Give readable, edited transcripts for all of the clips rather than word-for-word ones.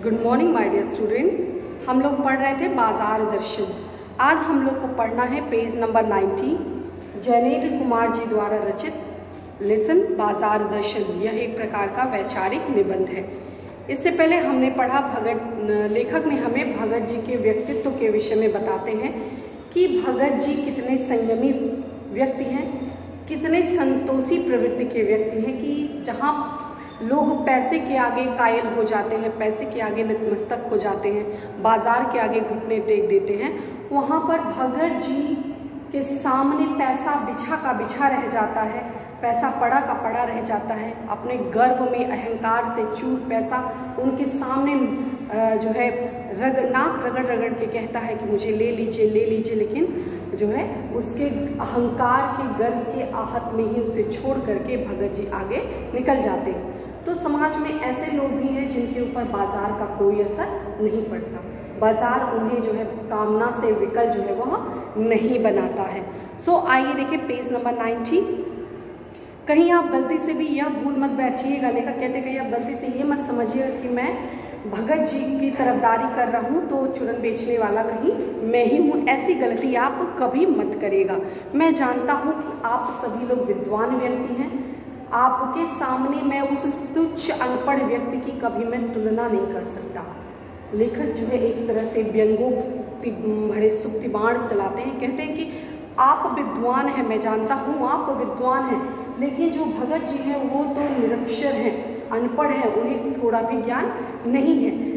Good morning my dear students. हम लोग पढ़ रहे थे बाजार दर्शन। आज हम लोग को पढ़ना है पेज नंबर 90, जयनेन्द्र कुमार जी द्वारा रचित लेसन बाजार दर्शन। यह एक प्रकार का वैचारिक निबंध है। इससे पहले हमने पढ़ा लेखक ने हमें भगत जी के व्यक्तित्व के विषय में बताते हैं कि भगत जी कितने संयमी व्यक्ति हैं, कितने संतोषी प्रवृत्ति के व्यक्ति हैं कि जहाँ लोग पैसे के आगे कायल हो जाते हैं, पैसे के आगे नतमस्तक हो जाते हैं, बाजार के आगे घुटने टेक देते हैं, वहाँ पर भगत जी के सामने पैसा बिछा का बिछा रह जाता है, पैसा पड़ा का पड़ा रह जाता है। अपने गर्व में अहंकार से चूर पैसा उनके सामने जो है नाक रगड़ रगड़ के कहता है कि मुझे ले लीजिए ले लीजिए, लेकिन जो है उसके अहंकार के गर्व के आहत में ही उसे छोड़ करके भगत जी आगे निकल जाते हैं। तो समाज में ऐसे लोग भी हैं जिनके ऊपर बाजार का कोई असर नहीं पड़ता, बाजार उन्हें जो है कामना से विकल जो है वह नहीं बनाता है। सो आइए देखिए पेज नंबर 90। कहीं आप गलती से भी यह भूल मत बैठिएगा, लेखक कहते कहीं आप गलती से ये मत समझिएगा कि मैं भगत जी की तरफदारी कर रहा हूँ तो चूरन बेचने वाला कहीं मैं ही हूँ। ऐसी गलती आप कभी मत करिएगा। मैं जानता हूँ कि आप सभी लोग विद्वान व्यक्ति हैं, आपके सामने मैं उस तुच्छ अनपढ़ व्यक्ति की कभी मैं तुलना नहीं कर सकता। लेखक जो है एक तरह से व्यंगों भरे सुक्ति बाण चलाते हैं, कहते हैं कि आप विद्वान हैं, मैं जानता हूँ आप विद्वान हैं, लेकिन जो भगत जी हैं वो तो निरक्षर हैं, अनपढ़ हैं, उन्हें थोड़ा भी ज्ञान नहीं है।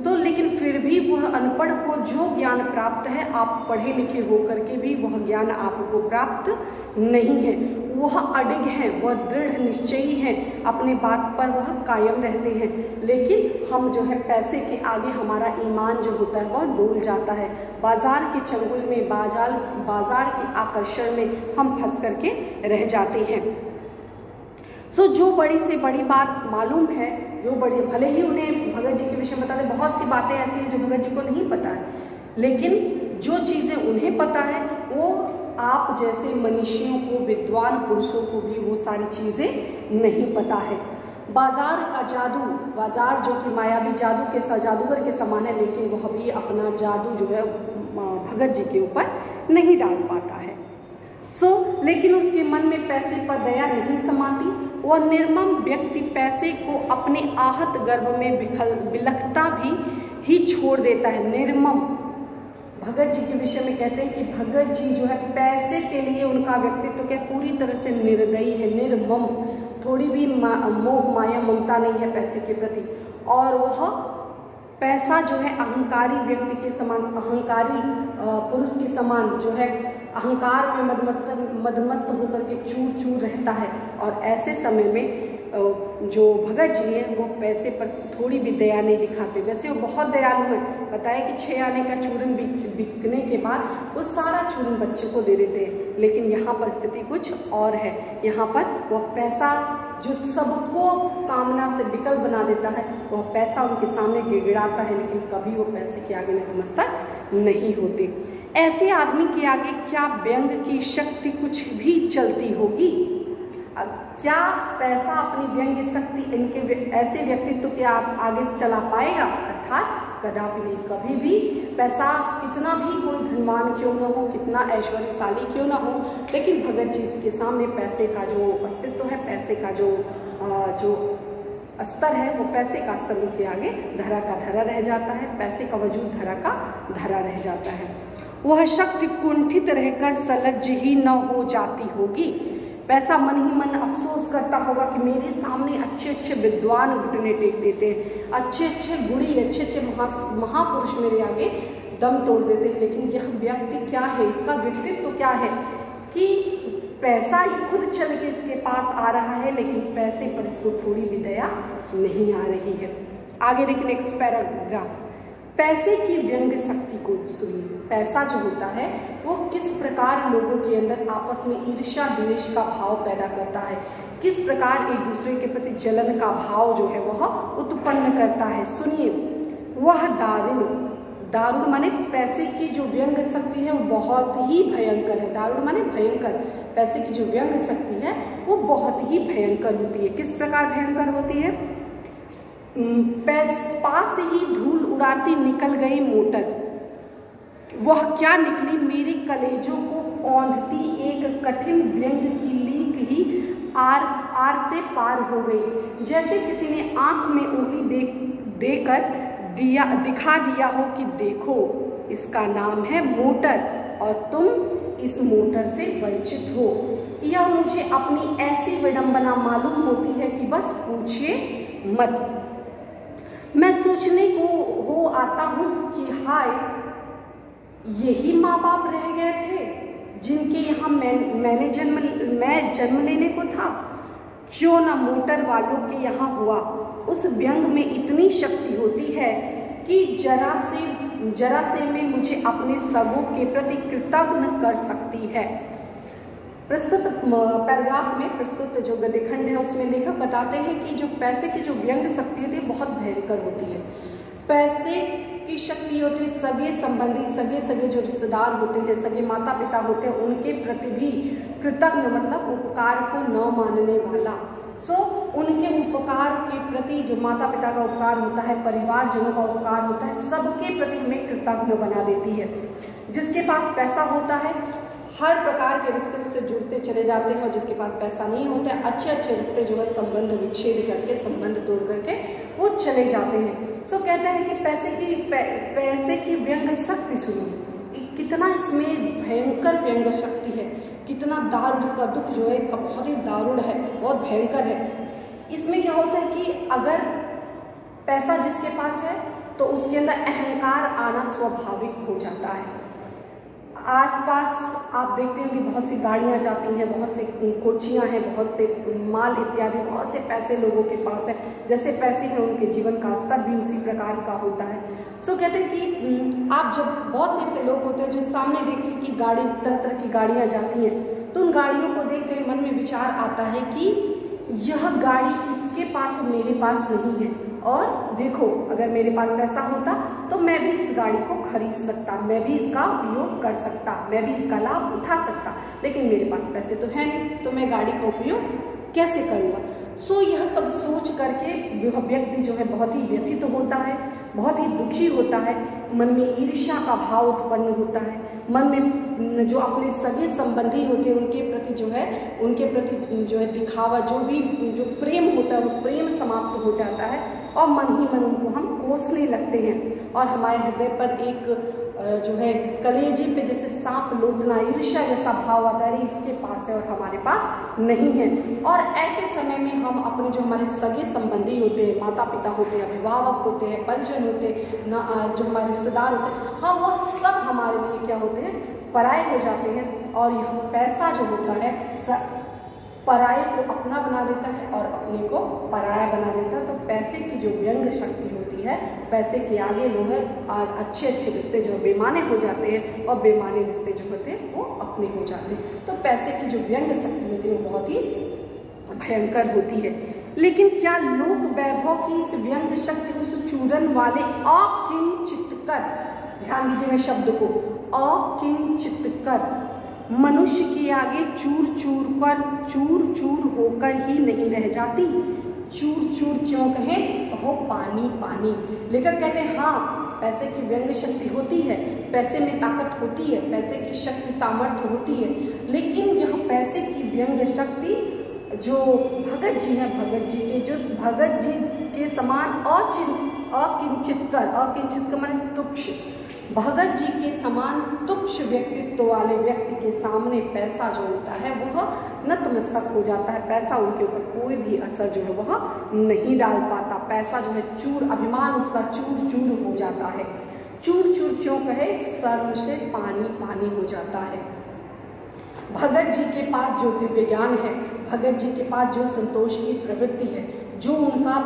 तो लेकिन फिर भी वह अनपढ़ को जो ज्ञान प्राप्त है, आप पढ़े लिखे होकर के भी वह ज्ञान आपको प्राप्त नहीं है। वह अडिग हैं, वह दृढ़ निश्चयी हैं, अपने बात पर वह कायम रहते हैं, लेकिन हम जो है पैसे के आगे हमारा ईमान जो होता है वह डोल जाता है। बाजार के चंगुल में, बाजार के आकर्षण में हम फंस करके रह जाते हैं। सो जो बड़ी से बड़ी बात मालूम है, जो बड़ी भले ही उन्हें भगत जी के विषय में बताते, बहुत सी बातें ऐसी हैं जो भगत जी को नहीं पता है, लेकिन जो चीज़ें उन्हें पता है वो आप जैसे मनीषियों को, विद्वान पुरुषों को भी वो सारी चीज़ें नहीं पता है। बाजार का जादू, बाजार जो कि मायावी जादू के जादूगर के समान है, लेकिन वह भी अपना जादू जो है भगत जी के ऊपर नहीं डाल पाता है। लेकिन उसके मन में पैसे पर दया नहीं समाती। वह निर्मम व्यक्ति पैसे को अपने आहत गर्भ में बिलखता भी ही छोड़ देता है। निर्मम भगत जी के विषय में कहते हैं कि भगत जी जो है पैसे के लिए उनका व्यक्तित्व क्या पूरी तरह से निर्दयी है, निर्मम, थोड़ी भी मोह माया ममता नहीं है पैसे के प्रति। और वह पैसा जो है अहंकारी व्यक्ति के समान, अहंकारी पुरुष के समान जो है अहंकार में मदमस्त होकर के चूर चूर रहता है। और ऐसे समय में जो भगत जी हैं वो पैसे पर थोड़ी भी दया नहीं दिखाते। वैसे वो बहुत दयालु हैं, बताया कि 6 आने का चूरन बिकने के बाद वो सारा चूरन बच्चे को दे देते हैं, लेकिन यहाँ पर स्थिति कुछ और है। यहाँ पर वह पैसा जो सबको कामना से विकल बना देता है, वह पैसा उनके सामने गिड़गिड़ाता है, लेकिन कभी वो पैसे के आगे नतमस्तक नहीं होते। ऐसे आदमी के आगे क्या व्यंग की शक्ति कुछ भी चलती होगी? क्या पैसा अपनी व्यंग्य शक्ति इनके ऐसे व्यक्तित्व के आगे चला पाएगा? अर्थात कदापि नहीं। कभी भी पैसा कितना भी कोई धनवान क्यों न हो, कितना ऐश्वर्यशाली क्यों न हो, लेकिन भगत जी इसके सामने पैसे का जो अस्तित्व है, पैसे का जो स्तर है, वो पैसे का स्तर उनके आगे धरा का धरा रह जाता है, पैसे का वजूद धरा का धरा रह जाता है। वह शक्ति कुंठित रहकर सलज्ज ही न हो जाती होगी। पैसा मन ही मन अफसोस करता होगा कि मेरे सामने अच्छे अच्छे विद्वान घुटने टेक देते हैं, अच्छे अच्छे गुणी, अच्छे अच्छे महापुरुष मेरे आगे दम तोड़ देते हैं, लेकिन यह व्यक्ति क्या है, इसका व्यक्तित्व क्या है कि पैसा ही खुद चल के इसके पास आ रहा है, लेकिन पैसे पर इसको थोड़ी भी दया नहीं आ रही है। आगे देखिए नेक्स्ट पैराग्राफ। पैसे की व्यंग शक्ति को सुनिए। पैसा जो होता है वो किस प्रकार लोगों के अंदर आपस में ईर्ष्या द्वेष का भाव पैदा करता है, किस प्रकार एक दूसरे के प्रति जलन का भाव जो है वह उत्पन्न करता है। सुनिए, वह दारुण माने पैसे की जो व्यंग शक्ति है वो बहुत ही भयंकर है। दारुण माने भयंकर, पैसे की जो व्यंग शक्ति है वो बहुत ही भयंकर होती है। किस प्रकार भयंकर होती है? पास ही धूल उड़ाती निकल गई मोटर, वह क्या निकली मेरे कलेजों को औंधती एक कठिन व्यंग की लीक ही आर से पार हो गई। जैसे किसी ने आंख में उंगली देकर दिखा दिया हो कि देखो इसका नाम है मोटर और तुम इस मोटर से वंचित हो। यह मुझे अपनी ऐसी विडंबना मालूम होती है कि बस पूछिए मत। मैं सोचने को हो आता हूँ कि हाय यही माँ बाप रह गए थे जिनके यहाँ मैं जन्म लेने को था। क्यों न मोटर वालों के यहाँ हुआ। उस व्यंग में इतनी शक्ति होती है कि जरा से में मुझे अपने सबों के प्रति कृतज्ञ कर सकती है। प्रस्तुत पैराग्राफ में प्रस्तुत जो गद्यखंड है उसमें लेखक बताते हैं कि जो पैसे की जो व्यंग शक्ति होती है बहुत भयंकर होती है। पैसे की शक्ति होती है सगे संबंधी, सगे जो रिश्तेदार होते हैं, सगे माता पिता होते हैं, उनके प्रति भी कृतज्ञ मतलब उपकार को न मानने वाला। उनके उपकार के प्रति जो माता पिता का उपकार होता है, परिवारजनों का उपकार होता है, सबके प्रति हमें कृतज्ञ बना देती है। जिसके पास पैसा होता है हर प्रकार के रिश्ते उससे जुड़ते चले जाते हैं और जिसके पास पैसा नहीं होता है अच्छे रिश्ते जो है संबंध विच्छेद करके, संबंध तोड़ करके वो चले जाते हैं। कहते हैं कि पैसे की व्यंग शक्ति सुनो, कितना इसमें भयंकर व्यंग शक्ति है, कितना दारुण इसका दुख जो है इसका बहुत ही दारुण है, बहुत भयंकर है। इसमें क्या होता है कि अगर पैसा जिसके पास है तो उसके अंदर अहंकार आना स्वाभाविक हो जाता है। आसपास आप देखते हैं कि बहुत सी गाड़ियां जाती हैं, बहुत से कोचियां हैं, बहुत से माल इत्यादि, बहुत से पैसे लोगों के पास है। जैसे पैसे हैं उनके जीवन का स्तर भी उसी प्रकार का होता है। कहते हैं कि आप जब बहुत से ऐसे लोग होते हैं जो सामने देखते हैं कि गाड़ी तरह की गाड़ियां जाती हैं तो उन गाड़ियों को देख कर मन में विचार आता है कि यह गाड़ी इसके पास मेरे पास नहीं है और देखो अगर मेरे पास पैसा होता तो मैं भी इस गाड़ी को खरीद सकता, मैं भी इसका उपयोग कर सकता, मैं भी इसका लाभ उठा सकता, लेकिन मेरे पास पैसे तो है नहीं तो मैं गाड़ी का उपयोग कैसे करूँगा। यह सब सोच करके वह व्यक्ति जो है बहुत ही व्यथित होता है, बहुत ही दुखी होता है, मन में ईर्ष्या का भाव उत्पन्न होता है, मन में जो अपने सगे संबंधी होते हैं उनके प्रति जो है दिखावा, जो प्रेम होता है वो प्रेम समाप्त हो जाता है और मन ही मन उनको हम कोसने लगते हैं और हमारे हृदय पर एक जो है कलेजे पे जैसे सांप लौटना, ईर्ष्या जैसा भाव आता है, इसके पास है और हमारे पास नहीं है। और ऐसे समय में हम अपने जो हमारे सगे संबंधी होते हैं, माता पिता होते हैं, अभिभावक होते हैं, परिजन होते हैं, जो हमारे रिश्तेदार होते हैं, हाँ वह सब हमारे लिए क्या होते हैं, पराये हो जाते हैं। और यह पैसा जो होता है पराये को अपना बना देता है और अपने को पराया बना देता है। तो पैसे की जो व्यंग शक्ति होती है, पैसे के आगे लोग और अच्छे रिश्ते जो बेमाने हो जाते हैं और बेमाने रिश्ते जो होते हैं वो अपने हो जाते हैं। तो पैसे की जो व्यंग शक्ति होती है वो बहुत ही भयंकर होती है। लेकिन क्या लोक वैभव की इस व्यंग शक्ति उस चूरन वाले अकिंचित कर, ध्यान दीजिएगा शब्द को, अकिंचित कर मनुष्य के आगे चूर चूर होकर ही नहीं रह जाती। चूर क्यों कहे, कहो पानी पानी। लेखक कहते हैं हाँ पैसे की व्यंग शक्ति होती है, पैसे में ताकत होती है, पैसे की शक्ति सामर्थ्य होती है, लेकिन यह पैसे की व्यंग शक्ति जो भगत जी हैं, भगत जी के समान अकिंचित कर माने तुच्छ, भगत जी के समान तुच्छ व्यक्तित्व वाले व्यक्ति के सामने पैसा जो होता है वह नतमस्तक हो जाता है। पैसा उनके ऊपर कोई भी असर जो है वह नहीं डाल पाता। पैसा जो है चूर, अभिमान उसका चूर हो जाता है। चूर क्यों कहे, सर्व से पानी हो जाता है। भगत जी के पास जो दिव्य ज्ञान है, भगत जी के पास जो संतोष की प्रवृत्ति है, जो उनका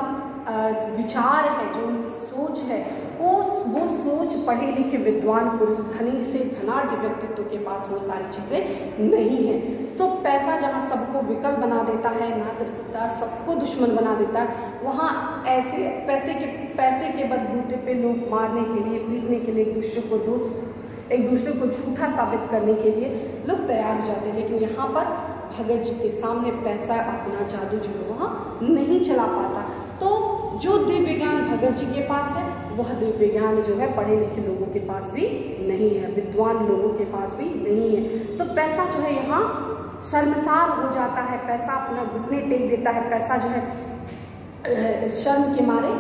विचार है, जो उनकी सोच है, वो सोच पढ़े लिखे विद्वान पुरुष, धनी से धनाढ़ व्यक्तित्व के पास वो सारी चीज़ें नहीं है। पैसा जहाँ सबको विकल बना देता है, नात रिश्तेदार सबको दुश्मन बना देता है, वहाँ ऐसे पैसे के बलबूते पे लोग मारने के लिए, पीटने के लिए, एक दूसरे को झूठा साबित करने के लिए लोग तैयार हो जाते हैं। लेकिन यहाँ पर भगत जी के सामने पैसा अपना जादू जो है वहाँ नहीं चला पाता। तो जो दिव्य ज्ञान भगत जी के पास है वह दिव्य ज्ञान जो है पढ़े लिखे लोगों के पास भी नहीं है, विद्वान लोगों के पास भी नहीं है। तो पैसा जो है यहाँ शर्मसार हो जाता है, पैसा अपना घुटने टेक देता है, पैसा जो है शर्म के मारे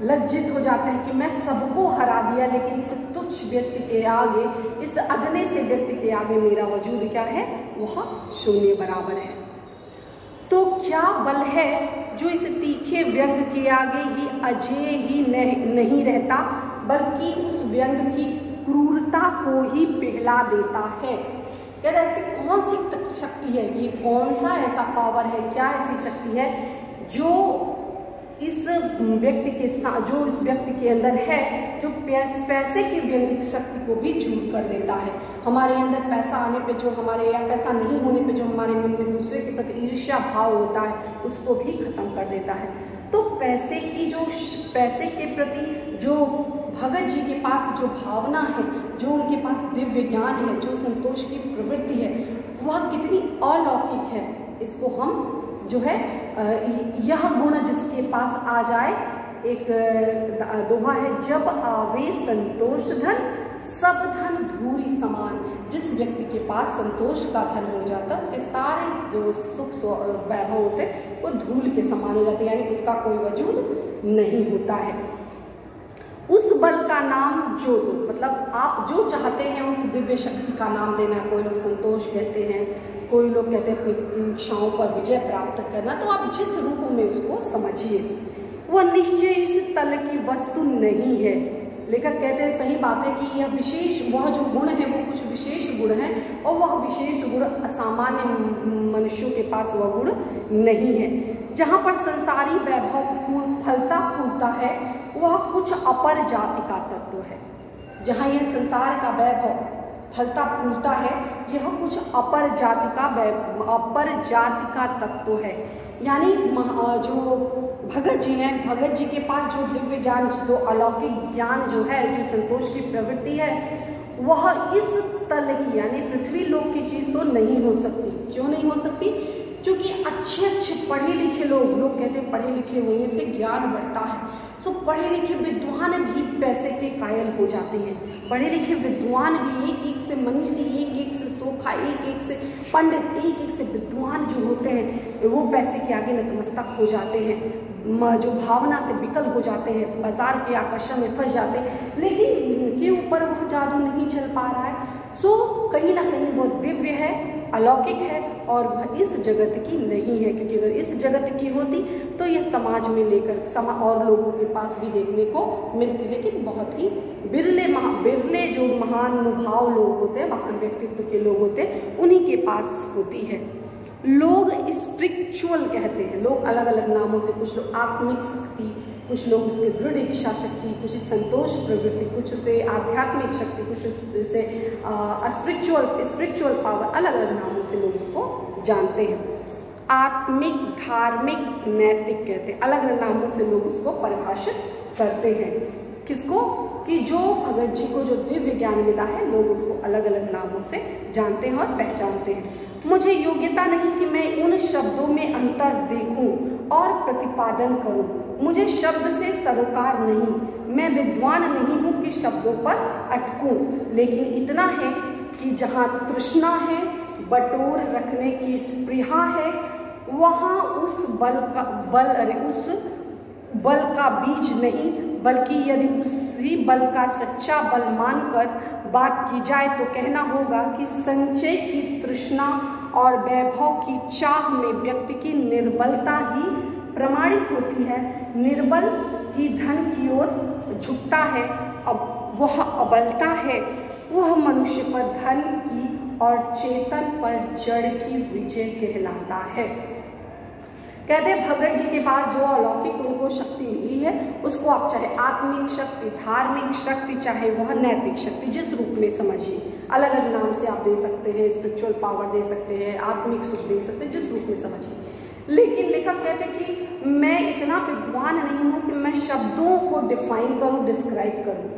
लज्जित हो जाता है कि मैं सबको हरा दिया, लेकिन इस तुच्छ व्यक्ति के आगे, इस अदने से व्यक्ति के आगे मेरा वजूद क्या है, वह शून्य बराबर है। तो क्या बल है जो इस तीखे व्यंग के आगे ही अजेय ही नहीं रहता, बल्कि उस व्यंग की क्रूरता को ही पिघला देता है। यार ऐसी कौन सी शक्ति है, ये कौन सा ऐसा पावर है, क्या ऐसी शक्ति है जो इस व्यक्ति के साथ, जो इस व्यक्ति के अंदर है, जो पैसे की व्यंगिक शक्ति को भी चूर कर देता है। हमारे अंदर पैसा आने पे जो हमारे, या पैसा नहीं होने पे जो हमारे मन में दूसरे के प्रति ईर्ष्या भाव होता है, उसको भी खत्म कर देता है। तो पैसे की जो, पैसे के प्रति जो भगत जी के पास जो भावना है, जो उनके पास दिव्य ज्ञान है, जो संतोष की प्रवृत्ति है, वह कितनी अलौकिक है। इसको हम जो है यह गुण जिसके पास आ जाए, एक दोहा है, जब आवे संतोष धन सब धन धूरी समान। जिस व्यक्ति के पास संतोष का धन हो जाता है, उसके सारे जो सुख वैभव होते वो धूल के समान हो जाते हैं, यानी उसका कोई वजूद नहीं होता है। उस बल का नाम जो दो, मतलब आप जो चाहते हैं उस दिव्य शक्ति का नाम देना। कोई लोग संतोष कहते हैं, कोई लोग कहते हैं अपनी इच्छाओं पर विजय प्राप्त करना। तो आप जिस रूप में उसको समझिए, वह निश्चय इस तल की वस्तु नहीं है। लेखक कहते हैं सही बात है कि यह विशेष, वह जो गुण है वो कुछ विशेष गुण है, और वह विशेष गुण असामान्य मनुष्यों के पास वह गुण नहीं है। जहाँ पर संसारी वैभव फलता फूलता है, वह कुछ अपर जाति का तत्व है। जहाँ यह संसार का वैभव फलता फूलता है, यह कुछ अपर जाति का तत्व है। यानी जो भगत जी हैं, भगत जी के पास जो दिव्य ज्ञान, जो अलौकिक ज्ञान जो है, जो संतोष की प्रवृत्ति है, वह इस तल की यानी पृथ्वी लोक की चीज़ तो नहीं हो सकती। क्यों नहीं हो सकती? क्योंकि अच्छे पढ़े लिखे लोग कहते हैं पढ़े लिखे होने से ज्ञान बढ़ता है। सो पढ़े लिखे विद्वान भी पैसे के कायल हो जाते हैं। पढ़े लिखे विद्वान भी एक से मनीषी, एक से सोखा, एक से पंडित, एक से विद्वान जो होते हैं, वो पैसे के आगे नतमस्तक हो जाते हैं, जो भावना से विकल हो जाते हैं, बाजार के आकर्षण में फंस जाते हैं। लेकिन इनके ऊपर वह जादू नहीं चल पा रहा है। सो कहीं ना कहीं वो दिव्य है, अलौकिक है, और वह इस जगत की नहीं है। क्योंकि अगर इस जगत की होती तो यह समाज में लेकर और लोगों के पास भी देखने को मिलती। लेकिन बहुत ही बिरले जो महानुभाव लोग होते हैं, महान व्यक्तित्व के लोग होते हैं, उन्हीं के पास होती है। लोग स्पिरिचुअल कहते हैं, लोग अलग अलग नामों से, कुछ लोग आत्मिक शक्ति, कुछ लोग इसके दृढ़ इच्छा शक्ति, कुछ संतोष प्रवृत्ति, कुछ उसे आध्यात्मिक शक्ति, कुछ उसे स्पिरिचुअल पावर, अलग अलग नामों से लोग इसको जानते हैं। आत्मिक, धार्मिक, नैतिक कहते हैं, अलग अलग नामों से लोग उसको परिभाषित करते हैं। किसको? कि जो भगत जी को जो दिव्य ज्ञान मिला है, लोग उसको अलग अलग नामों से जानते हैं और पहचानते हैं। मुझे योग्यता नहीं कि मैं उन शब्दों में अंतर देखूं और प्रतिपादन करूं। मुझे शब्द से सरोकार नहीं, मैं विद्वान नहीं हूं कि शब्दों पर अटकूं। लेकिन इतना है कि जहां तृष्णा है, बटोर रखने की स्पृहा है, वहां उस बल का बीज नहीं, बल्कि यदि उसी बल का सच्चा बल मानकर बात की जाए तो कहना होगा कि संचय की तृष्णा और वैभव की चाह में व्यक्ति की निर्बलता ही प्रमाणित होती है। निर्बल ही धन की ओर झुकता है, अब वह अबलता है, वह मनुष्य पर धन की और चेतन पर जड़ की विजय कहलाता है। कहते भगत जी के पास जो अलौकिक उनको शक्ति मिली है, उसको आप चाहे आत्मिक शक्ति, धार्मिक शक्ति, चाहे वह नैतिक शक्ति, जिस रूप में समझिए, अलग अलग नाम से आप दे सकते हैं, स्पिरिचुअल पावर दे सकते हैं, आत्मिक सुख दे सकते हैं, जिस रूप में समझिए। लेकिन लेखक कहते हैं कि मैं इतना विद्वान नहीं हूँ कि मैं शब्दों को डिफाइन करूँ, डिस्क्राइब करूँ।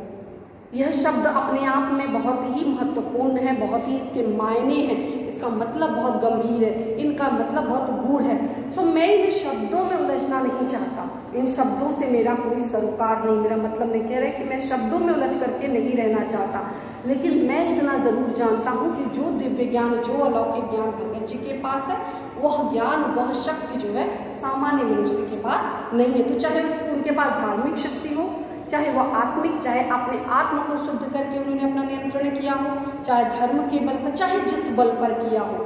यह शब्द अपने आप में बहुत ही महत्वपूर्ण है, बहुत ही इसके मायने हैं, इसका मतलब बहुत गंभीर है, इनका मतलब बहुत गूढ़ है। सो मैं इन शब्दों में उलझना नहीं चाहता, इन शब्दों से मेरा कोई सरोकार नहीं, मेरा मतलब नहीं कह रहे कि मैं शब्दों में उलझ करके नहीं रहना चाहता, लेकिन मैं इतना ज़रूर जानता हूँ कि जो दिव्य ज्ञान, जो अलौकिक ज्ञान भगत जी के पास है, वह ज्ञान, वह शक्ति जो है सामान्य मनुष्य के पास नहीं है। तो चाहे उनके पास धार्मिक शक्ति हो, चाहे वह आत्मिक, चाहे अपने आत्म को शुद्ध करके उन्होंने अपना नियंत्रण किया हो, चाहे धर्म के बल पर, चाहे जिस बल पर किया हो,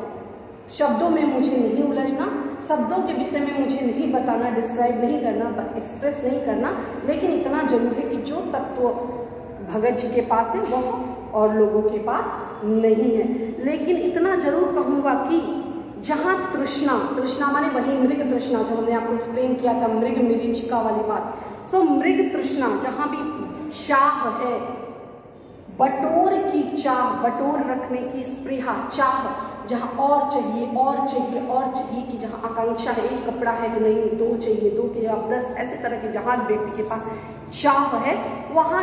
शब्दों में मुझे नहीं उलझना, शब्दों के विषय में मुझे नहीं बताना, डिस्क्राइब नहीं करना, एक्सप्रेस नहीं करना, लेकिन इतना जरूर है कि जो तत्व भगत जी के पास है वह और लोगों के पास नहीं है। लेकिन इतना जरूर कहूँगा कि जहाँ तृष्णा, तृष्णा माने वही मृग तृष्णा जो हमने आपको एक्सप्लेन किया था, मृग मरीचिका वाली बात। सो मृग तृष्णा, जहाँ भी चाह है, बटोर की चाह, बटोर रखने की स्पृहा, चाह, जहाँ और चाहिए और चाहिए और चाहिए की जहाँ आकांक्षा है, एक कपड़ा है तो नहीं, दो चाहिए, दो के 10, ऐसे तरह के जहाँ व्यक्ति के पास चाह है, वहाँ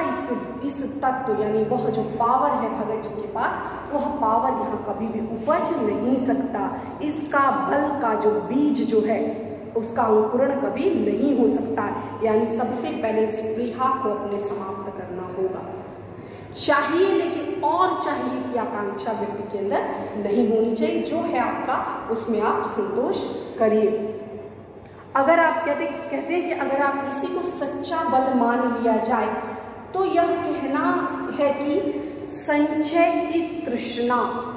इस तत्व यानी वह जो पावर है भगत जी के पास, वह पावर यहाँ कभी भी उपज नहीं सकता। इसका बल का जो बीज जो है उसका अंकुरण कभी नहीं हो सकता। यानी सबसे पहले स्पृहा को अपने समाप्त करना होगा। चाहिए लेकिन और चाहिए की आकांक्षा व्यक्ति के अंदर नहीं होनी चाहिए। जो है आपका उसमें आप संतोष करिए। अगर आप कहते हैं कि अगर आप किसी को सच्चा बल मान लिया जाए तो यह कहना है कि संचय की तृष्णा,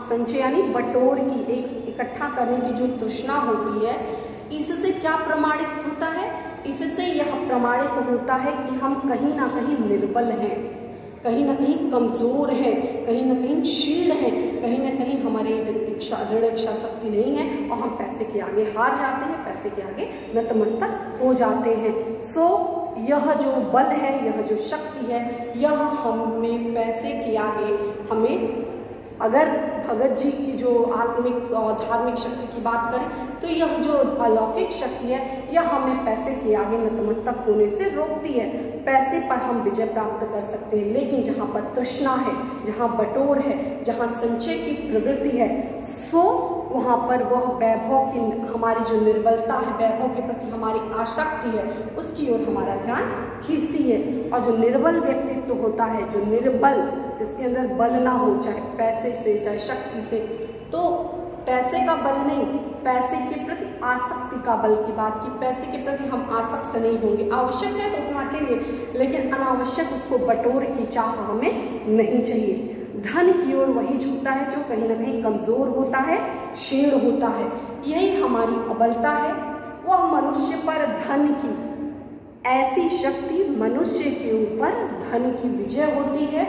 संचय यानी बटोर की, एक इकट्ठा करने की जो तृष्णा होती है, इससे क्या प्रमाणित होता है? इससे यह प्रमाणित होता है कि हम कहीं ना कहीं निर्बल हैं, कहीं ना कहीं कमजोर हैं, कहीं ना कहीं क्षीण हैं, कहीं ना कहीं हमारी दृढ़ इच्छा शक्ति नहीं है और हम पैसे के आगे हार जाते हैं, पैसे के आगे नतमस्तक हो जाते हैं। सो यह जो बल है, यह जो शक्ति है, यह हमें पैसे के आगे, हमें अगर भगत जी की जो आत्मिक और धार्मिक शक्ति की बात करें तो यह जो अलौकिक शक्ति है, यह हमें पैसे के आगे नतमस्तक होने से रोकती है। पैसे पर हम विजय प्राप्त कर सकते हैं, लेकिन जहाँ पर तृष्णा है, जहाँ बटोर है, जहाँ संचय की प्रवृत्ति है, सो वहाँ पर वह वैभव की हमारी जो निर्बलता है, वैभव के प्रति हमारी आसक्ति है, उसकी ओर हमारा ध्यान खींचती है। और जो निर्बल व्यक्तित्व होता है, जो निर्बल, जिसके अंदर बल ना हो, चाहे पैसे से चाहे शक्ति से, तो पैसे का बल नहीं, पैसे के प्रति आसक्ति का बल की बात की। पैसे के प्रति हम आसक्त नहीं होंगे, आवश्यक है तो उतना चाहिए, लेकिन अनावश्यक उसको बटोर की चाह हमें नहीं चाहिए। धन की ओर वही झुकता है जो कहीं ना कहीं कमजोर होता है, क्षीण होता है, यही हमारी अबलता है। वह मनुष्य पर धन की ऐसी शक्ति, मनुष्य के ऊपर धन की विजय होती है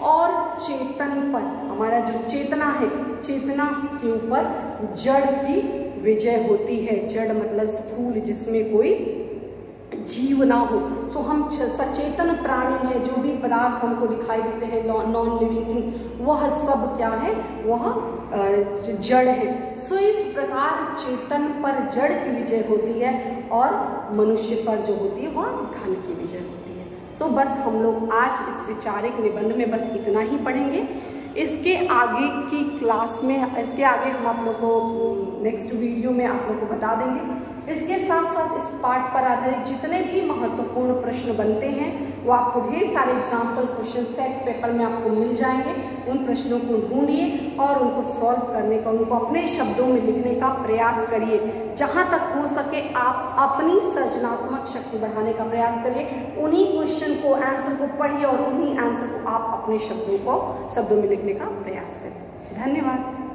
और चेतन पर, हमारा जो चेतना है, चेतना के ऊपर जड़ की विजय होती है। जड़ मतलब स्थूल, जिसमें कोई जीव ना हो। सो हम सचेतन प्राणी हैं, जो भी पदार्थ हमको दिखाई देते हैं, नॉन लिविंग थिंग, वह सब क्या है? वह जड़ है। सो इस प्रकार चेतन पर जड़ की विजय होती है और मनुष्य पर जो होती है वह धन की विजय होती है। सो बस हम लोग आज इस विचारिक निबंध में बस इतना ही पढ़ेंगे। इसके आगे की क्लास में, इसके आगे हम आप लोग को नेक्स्ट वीडियो में आप लोग को बता देंगे। इसके साथ साथ इस पाठ पर आधारित जितने भी महत्वपूर्ण प्रश्न बनते हैं वो आपको ढेर सारे एग्जाम्पल क्वेश्चन सेट पेपर में आपको मिल जाएंगे। उन प्रश्नों को ढूंढिए और उनको सॉल्व करने का, उनको अपने शब्दों में लिखने का प्रयास करिए। जहाँ तक हो सके आप अपनी सृजनात्मक शक्ति बढ़ाने का प्रयास करिए। उन्हीं क्वेश्चन को, आंसर को पढ़िए और उन्हीं आंसर को आप अपने शब्दों में लिखने का प्रयास करें। धन्यवाद।